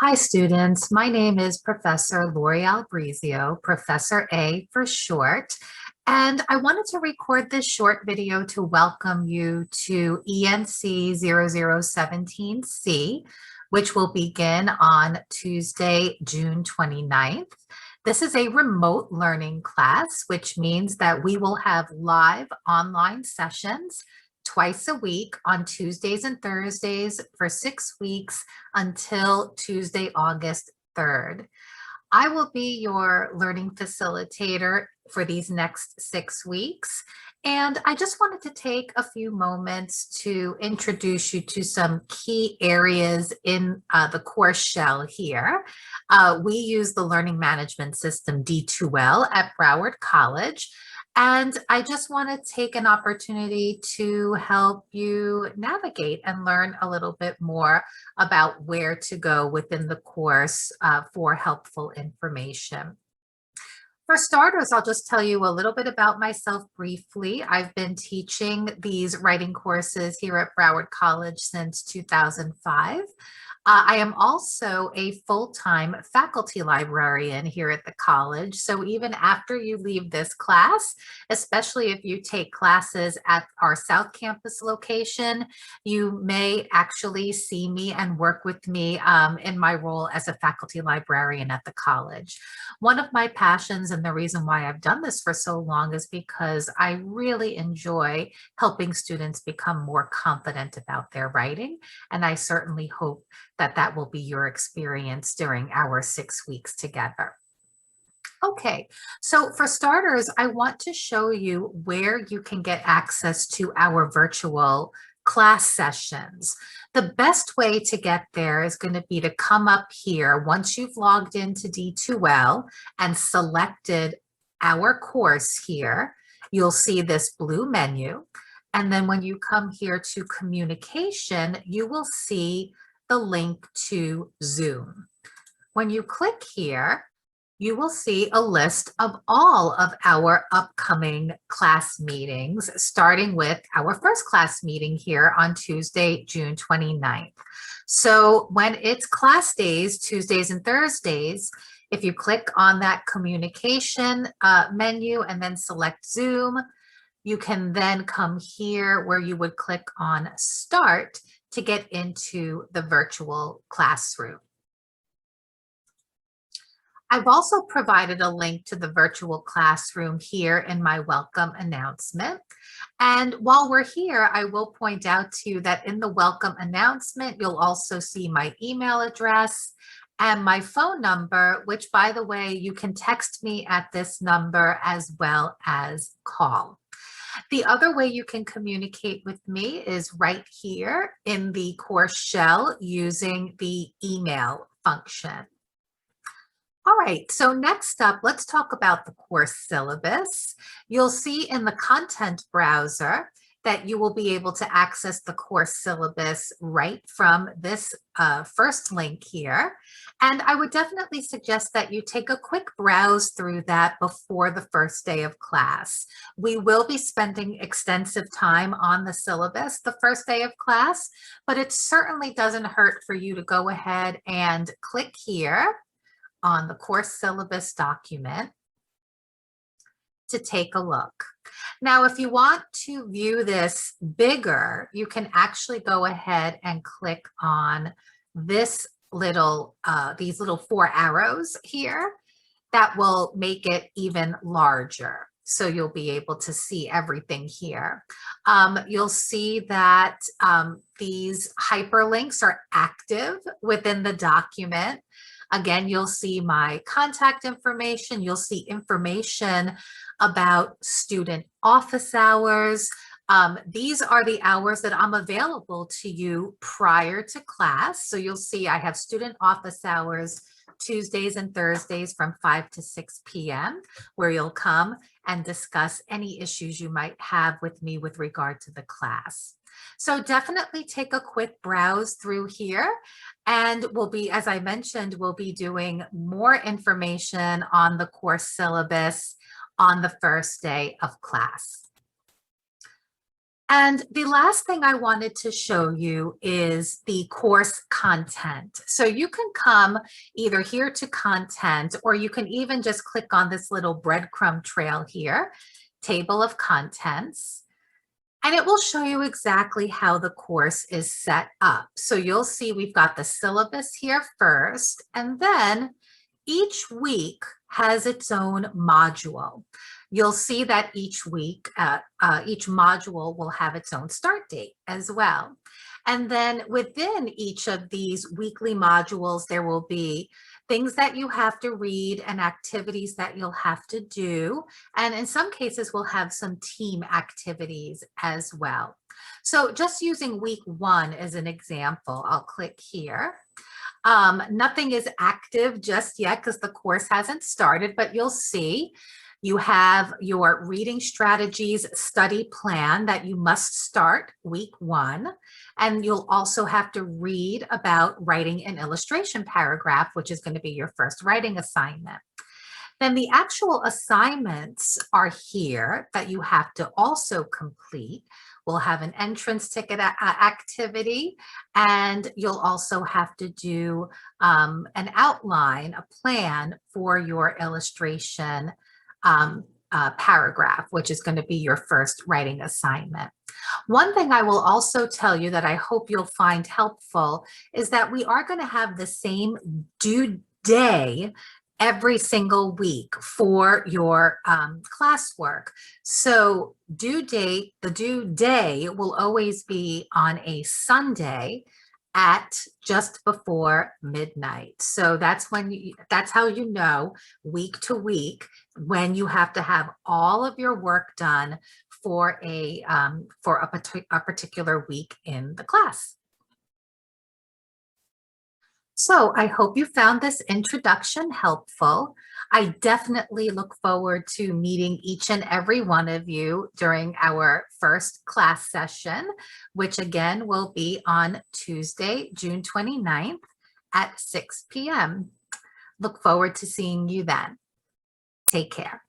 Hi, students. My name is Professor Lori Albrizio, Professor A for short, and I wanted to record this short video to welcome you to ENC0017C, which will begin on Tuesday, June 29th. This is a remote learning class, which means that we will have live online sessions twice a week on Tuesdays and Thursdays for 6 weeks until Tuesday, August 3rd. I will be your learning facilitator for these next 6 weeks. And I just wanted to take a few moments to introduce you to some key areas in the course shell here. We use the learning management system D2L at Broward College. And I just want to take an opportunity to help you navigate and learn a little bit more about where to go within the course for helpful information. For starters, I'll just tell you a little bit about myself briefly. I've been teaching these writing courses here at Broward College since 2005. I am also a full-time faculty librarian here at the college. So even after you leave this class, especially if you take classes at our South Campus location, you may actually see me and work with me in my role as a faculty librarian at the college. One of my passions and the reason why I've done this for so long is because I really enjoy helping students become more confident about their writing. And I certainly hope that that will be your experience during our 6 weeks together. Okay, so for starters, I want to show you where you can get access to our virtual class sessions. The best way to get there is going to be to come up here once you've logged into D2L and selected our course here. You'll see this blue menu. And then when you come here to communication, you will see the link to Zoom. When you click here, you will see a list of all of our upcoming class meetings, starting with our first class meeting here on Tuesday, June 29th. So when it's class days, Tuesdays and Thursdays, if you click on that communication menu and then select Zoom, you can then come here where you would click on Start to get into the virtual classroom. I've also provided a link to the virtual classroom here in my welcome announcement. And while we're here, I will point out to you that in the welcome announcement, you'll also see my email address and my phone number, which, by the way, you can text me at this number as well as call. The other way you can communicate with me is right here in the course shell using the email function. All right, so next up, let's talk about the course syllabus. You'll see in the content browser that you will be able to access the course syllabus right from this first link here. And I would definitely suggest that you take a quick browse through that before the first day of class. We will be spending extensive time on the syllabus the first day of class, but it certainly doesn't hurt for you to go ahead and click here on the course syllabus document to take a look. Now, if you want to view this bigger, you can actually go ahead and click on this little, these little 4 arrows here that will make it even larger. So you'll be able to see everything here. You'll see that these hyperlinks are active within the document. Again, you'll see my contact information. You'll see information about student office hours. These are the hours that I'm available to you prior to class. So you'll see I have student office hours Tuesdays and Thursdays from 5 to 6 p.m., where you'll come and discuss any issues you might have with me with regard to the class. So definitely take a quick browse through here, and we'll be, as I mentioned, we'll be doing more information on the course syllabus on the first day of class. And the last thing I wanted to show you is the course content. So you can come either here to content, or you can even just click on this little breadcrumb trail here, table of contents, and it will show you exactly how the course is set up. So you'll see we've got the syllabus here first, and then each week has its own module. You'll see that each week, each module will have its own start date as well. And then within each of these weekly modules, there will be things that you have to read and activities that you'll have to do. And in some cases, we'll have some team activities as well. So just using week 1 as an example, I'll click here. Nothing is active just yet because the course hasn't started, but you'll see you have your reading strategies study plan that you must start week 1. And you'll also have to read about writing an illustration paragraph, which is going to be your first writing assignment. Then the actual assignments are here that you have to also complete. We'll have an entrance ticket activity, and you'll also have to do an outline, a plan for your illustration paragraph, which is going to be your first writing assignment. One thing I will also tell you that I hope you'll find helpful is that we are going to have the same due day every single week for your classwork. So the due day will always be on a Sunday at just before midnight. So that's how you know week to week when you have to have all of your work done for a particular week in the class. So I hope you found this introduction helpful. I definitely look forward to meeting each and every one of you during our first class session, which again will be on Tuesday, June 29th at 6 p.m. Look forward to seeing you then. Take care.